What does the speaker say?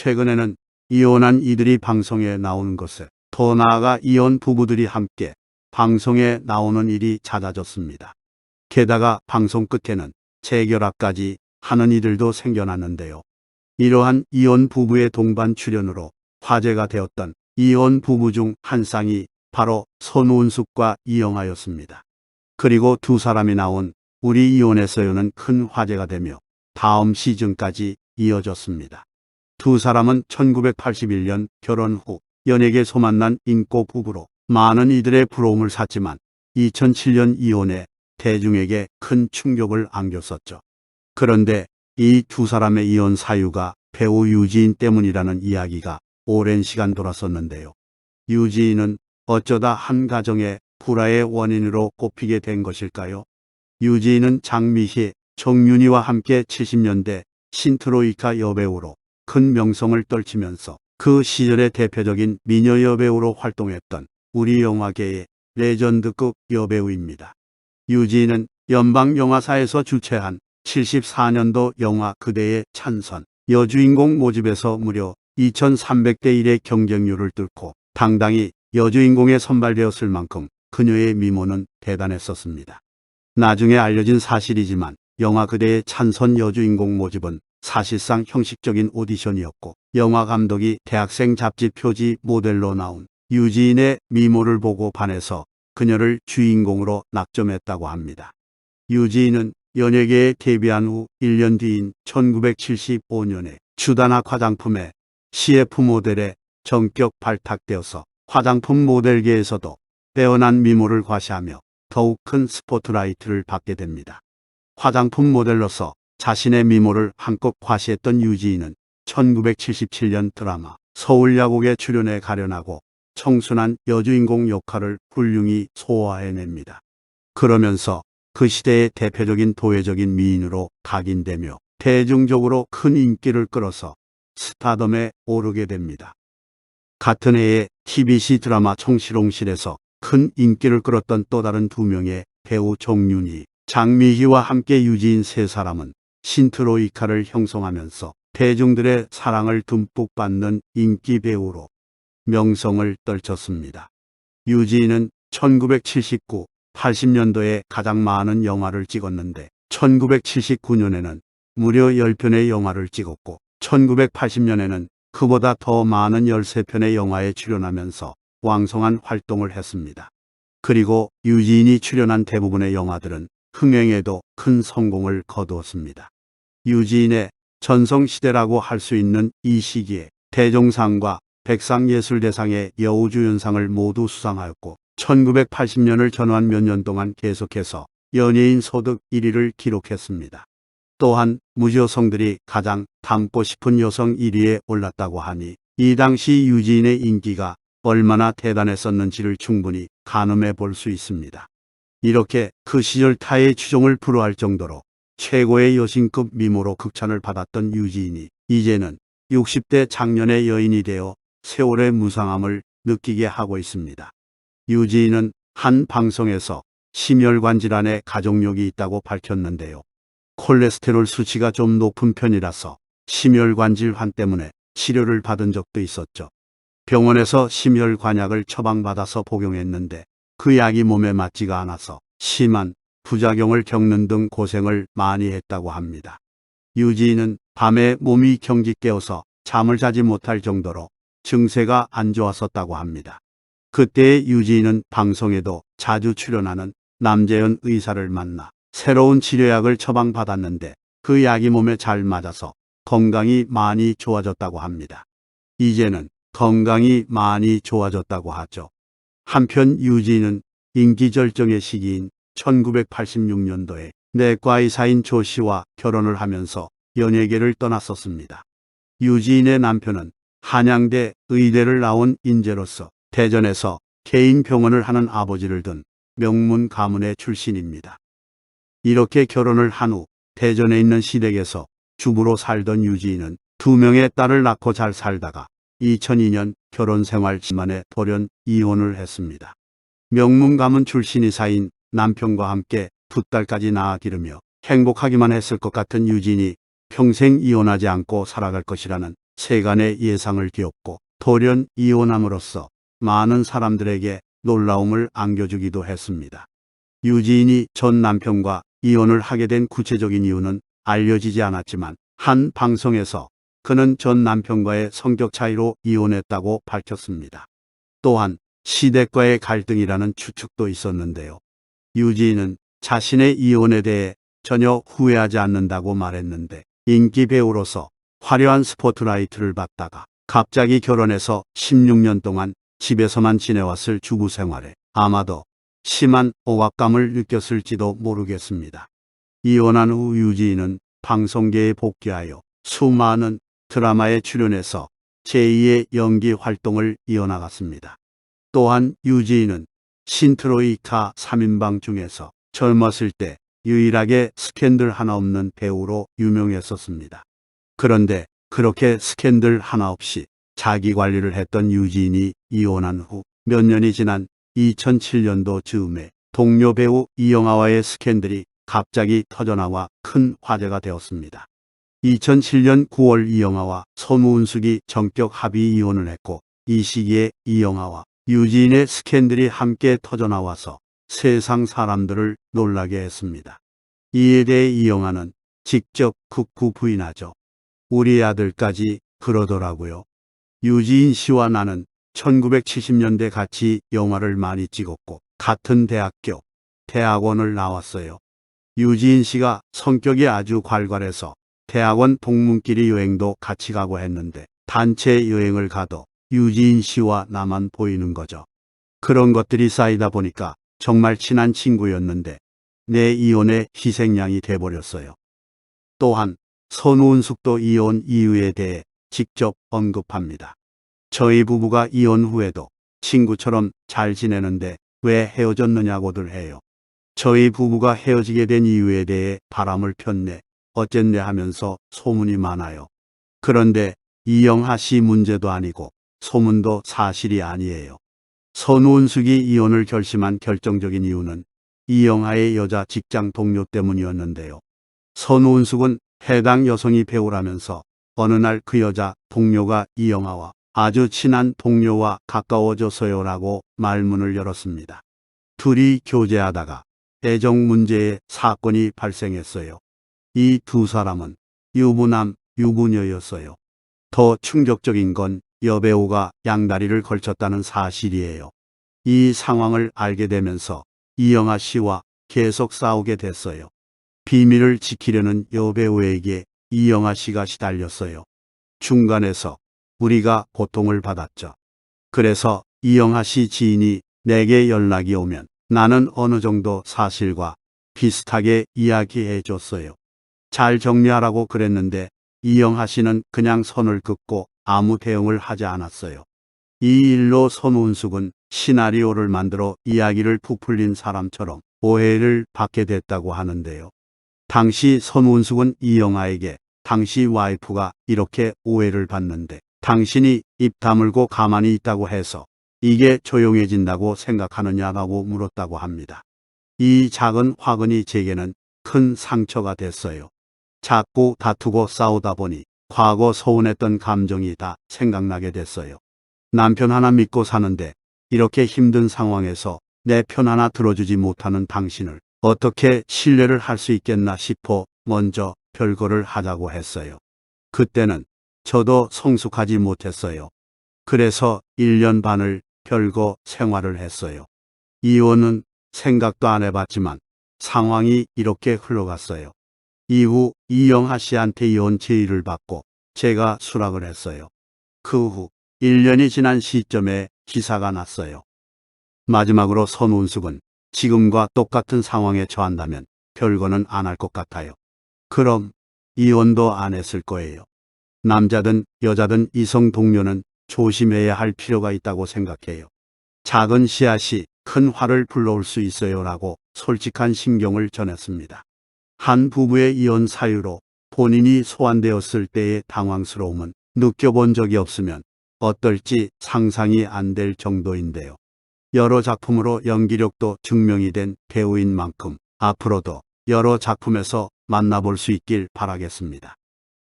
최근에는 이혼한 이들이 방송에 나오는 것에, 더 나아가 이혼 부부들이 함께 방송에 나오는 일이 잦아졌습니다. 게다가 방송 끝에는 재결합까지 하는 이들도 생겨났는데요. 이러한 이혼 부부의 동반 출연으로 화제가 되었던 이혼 부부 중 한 쌍이 바로 손운숙과 이영하였습니다. 그리고 두 사람이 나온 우리 이혼했어요는 큰 화제가 되며 다음 시즌까지 이어졌습니다. 두 사람은 1981년 결혼 후 연예계 소문난 인고 부부로 많은 이들의 부러움을 샀지만 2007년 이혼해 대중에게 큰 충격을 안겼었죠. 그런데 이 두 사람의 이혼 사유가 배우 유지인 때문이라는 이야기가 오랜 시간 돌았었는데요. 유지인은 어쩌다 한 가정의 불화의 원인으로 꼽히게 된 것일까요? 유지인은 장미희, 정윤희와 함께 70년대 신트로이카 여배우로 큰 명성을 떨치면서 그 시절의 대표적인 미녀 여배우로 활동했던 우리 영화계의 레전드급 여배우입니다. 유지인은 연방영화사에서 주최한 74년도 영화 그대의 찬선 여주인공 모집에서 무려 2300대 1의 경쟁률을 뚫고 당당히 여주인공에 선발되었을 만큼 그녀의 미모는 대단했었습니다. 나중에 알려진 사실이지만 영화 그대의 찬선 여주인공 모집은 사실상 형식적인 오디션이었고 영화 감독이 대학생 잡지 표지 모델로 나온 유지인의 미모를 보고 반해서 그녀를 주인공으로 낙점했다고 합니다. 유지인은 연예계에 데뷔한 후 1년 뒤인 1975년에 주단학 화장품의 CF 모델에 전격 발탁되어서 화장품 모델계에서도 빼어난 미모를 과시하며 더욱 큰 스포트라이트를 받게 됩니다. 화장품 모델로서 자신의 미모를 한껏 과시했던 유지인은 1977년 드라마 서울야곡에 출연해 가련하고 청순한 여주인공 역할을 훌륭히 소화해냅니다. 그러면서 그 시대의 대표적인 도회적인 미인으로 각인되며 대중적으로 큰 인기를 끌어서 스타덤에 오르게 됩니다. 같은 해에 TBC 드라마 청실홍실에서 큰 인기를 끌었던 또 다른 두 명의 배우 정윤희, 장미희와 함께 유지인 세 사람은 신트로이카를 형성하면서 대중들의 사랑을 듬뿍 받는 인기 배우로 명성을 떨쳤습니다. 유지인은 1979, 80년도에 가장 많은 영화를 찍었는데 1979년에는 무려 10편의 영화를 찍었고 1980년에는 그보다 더 많은 13편의 영화에 출연하면서 왕성한 활동을 했습니다. 그리고 유지인이 출연한 대부분의 영화들은 흥행에도 큰 성공을 거두었습니다. 유지인의 전성시대라고 할 수 있는 이 시기에 대종상과 백상예술대상의 여우주연상을 모두 수상하였고 1980년을 전후한 몇 년 동안 계속해서 연예인 소득 1위를 기록했습니다. 또한 무지여성들이 가장 닮고 싶은 여성 1위에 올랐다고 하니 이 당시 유지인의 인기가 얼마나 대단했었는지를 충분히 가늠해 볼 수 있습니다. 이렇게 그 시절 타의 추종을 불허할 정도로 최고의 여신급 미모로 극찬을 받았던 유지인이 이제는 60대 장년의 여인이 되어 세월의 무상함을 느끼게 하고 있습니다. 유지인은 한 방송에서 심혈관 질환에 가족력이 있다고 밝혔는데요. 콜레스테롤 수치가 좀 높은 편이라서 심혈관 질환 때문에 치료를 받은 적도 있었죠. 병원에서 심혈관약을 처방받아서 복용했는데 그 약이 몸에 맞지가 않아서 심한 부작용을 겪는 등 고생을 많이 했다고 합니다. 유지인은 밤에 몸이 경직 깨어서 잠을 자지 못할 정도로 증세가 안 좋았었다고 합니다. 그때 유지인은 방송에도 자주 출연하는 남재현 의사를 만나 새로운 치료약을 처방받았는데 그 약이 몸에 잘 맞아서 건강이 많이 좋아졌다고 합니다. 이제는 건강이 많이 좋아졌다고 하죠. 한편 유지인은 인기 절정의 시기인 1986년도에 내과 의사인 조 씨와 결혼을 하면서 연예계를 떠났었습니다. 유지인의 남편은 한양대 의대를 나온 인재로서 대전에서 개인 병원을 하는 아버지를 둔 명문 가문의 출신입니다. 이렇게 결혼을 한 후 대전에 있는 시댁에서 주부로 살던 유지인은 두 명의 딸을 낳고 잘 살다가 2002년 결혼 생활 만에 돌연 이혼을 했습니다. 명문 가문 출신 의사인 남편과 함께 두 딸까지 낳아 기르며 행복하기만 했을 것 같은 유지인이 평생 이혼하지 않고 살아갈 것이라는 세간의 예상을 뒤엎고 돌연 이혼함으로써 많은 사람들에게 놀라움을 안겨주기도 했습니다. 유지인이 전 남편과 이혼을 하게 된 구체적인 이유는 알려지지 않았지만 한 방송에서 그는 전 남편과의 성격 차이로 이혼했다고 밝혔습니다. 또한 시댁과의 갈등이라는 추측도 있었는데요. 유지인은 자신의 이혼에 대해 전혀 후회하지 않는다고 말했는데 인기 배우로서 화려한 스포트라이트를 받다가 갑자기 결혼해서 16년 동안 집에서만 지내왔을 주부 생활에 아마도 심한 억압감을 느꼈을지도 모르겠습니다. 이혼한 후 유지인은 방송계에 복귀하여 수많은 드라마에 출연해서 제2의 연기 활동을 이어나갔습니다. 또한 유지인은 신트로이카 3인방 중에서 젊었을 때 유일하게 스캔들 하나 없는 배우로 유명했었습니다. 그런데 그렇게 스캔들 하나 없이 자기 관리를 했던 유지인이 이혼한 후 몇 년이 지난 2007년도 즈음에 동료 배우 이영하와의 스캔들이 갑자기 터져나와 큰 화제가 되었습니다. 2007년 9월 이영하와 손운숙이 전격 합의 이혼을 했고 이 시기에 이영하와 유지인의 스캔들이 함께 터져나와서 세상 사람들을 놀라게 했습니다. 이에 대해 이영하는 직접 극구 부인하죠. 우리 아들까지 그러더라고요. 유지인 씨와 나는 1970년대 같이 영화를 많이 찍었고 같은 대학원을 나왔어요. 유지인 씨가 성격이 아주 괄괄해서 대학원 동문끼리 여행도 같이 가고 했는데 단체 여행을 가도 유지인 씨와 나만 보이는 거죠. 그런 것들이 쌓이다 보니까 정말 친한 친구였는데 내 이혼의 희생양이 돼버렸어요. 또한 손운숙도 이혼 이유에 대해 직접 언급합니다. 저희 부부가 이혼 후에도 친구처럼 잘 지내는데 왜 헤어졌느냐고들 해요. 저희 부부가 헤어지게 된 이유에 대해 바람을 폈네, 어쨌네 하면서 소문이 많아요. 그런데 이영하 씨 문제도 아니고 소문도 사실이 아니에요. 손운숙이 이혼을 결심한 결정적인 이유는 이영하의 여자 직장 동료 때문이었는데요. 손운숙은 해당 여성이 배우라면서 어느 날 그 여자 동료가 이영하와 아주 친한 동료와 가까워져서요라고 말문을 열었습니다. 둘이 교제하다가 애정 문제의 사건이 발생했어요. 이 두 사람은 유부남, 유부녀였어요. 더 충격적인 건 여배우가 양다리를 걸쳤다는 사실이에요. 이 상황을 알게 되면서 이영하 씨와 계속 싸우게 됐어요. 비밀을 지키려는 여배우에게 이영하 씨가 시달렸어요. 중간에서 우리가 고통을 받았죠. 그래서 이영하 씨 지인이 내게 연락이 오면 나는 어느 정도 사실과 비슷하게 이야기해 줬어요. 잘 정리하라고 그랬는데 이영하 씨는 그냥 선을 긋고 아무 대응을 하지 않았어요. 이 일로 손운숙은 시나리오를 만들어 이야기를 부풀린 사람처럼 오해를 받게 됐다고 하는데요. 당시 손운숙은 이영하에게 당시 와이프가 이렇게 오해를 받는데 당신이 입 다물고 가만히 있다고 해서 이게 조용해진다고 생각하느냐라고 물었다고 합니다. 이 작은 화근이 제게는 큰 상처가 됐어요. 자꾸 다투고 싸우다 보니 과거 서운했던 감정이 다 생각나게 됐어요. 남편 하나 믿고 사는데 이렇게 힘든 상황에서 내 편 하나 들어주지 못하는 당신을 어떻게 신뢰를 할 수 있겠나 싶어 먼저 별거를 하자고 했어요. 그때는 저도 성숙하지 못했어요. 그래서 1년 반을 별거 생활을 했어요. 이혼은 생각도 안 해봤지만 상황이 이렇게 흘러갔어요. 이후 이영하 씨한테 이혼 제의를 받고 제가 수락을 했어요. 그 후 1년이 지난 시점에 기사가 났어요. 마지막으로 손운숙은 지금과 똑같은 상황에 처한다면 별거는 안 할 것 같아요. 그럼 이혼도 안 했을 거예요. 남자든 여자든 이성 동료는 조심해야 할 필요가 있다고 생각해요. 작은 씨앗이 큰 화를 불러올 수 있어요라고 솔직한 심경을 전했습니다. 한 부부의 이혼 사유로 본인이 소환되었을 때의 당황스러움은 느껴본 적이 없으면 어떨지 상상이 안 될 정도인데요. 여러 작품으로 연기력도 증명이 된 배우인 만큼 앞으로도 여러 작품에서 만나볼 수 있길 바라겠습니다.